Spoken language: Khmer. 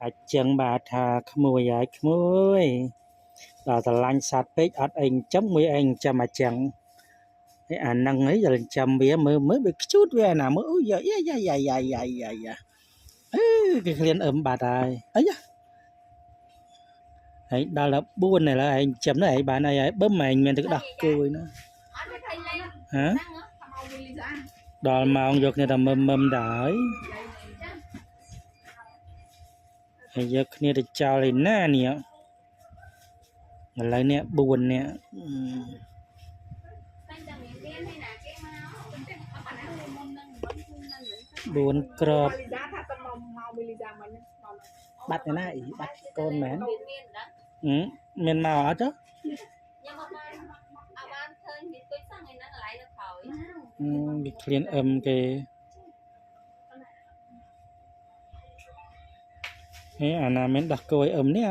អាចចឹងបាទថាក្មួយហើយក្មួយដល់ស្រឡាញ់សត្វពេកអត់អីចិញ្ចឹមមួយឯងចិញ្ចឹមអាចឹងហើយអាហ្នឹងហីដល់ចិញ្ចឹមវាមើលវាខ្ជូតវាណាមើលអូយ៉ាយ៉ាយ៉ាយ៉ាយ៉ាយ៉ាយ៉ាអឺគេឃ្លានអឹមបាត់ហើយអីយ៉ាហើយដល់14ហើយឡើយឯងចិញ្ចឹមនោះឯងបានអីហើយបឹមឯងមានទឹកដោះគួយណាហ៎ដល់ម៉ោងយកគ្នាតែមឹមដែរហើយយកគ្នាទៅចោលឯណានេះឥឡូវនេះ4នេះ4ក្របបាត់ឯណាបាត់កូនមែនមានមកអត់ចុះវាឃ្លានអឹមគេហេអាណាមានដោះគោឲ្យអឹមនេះ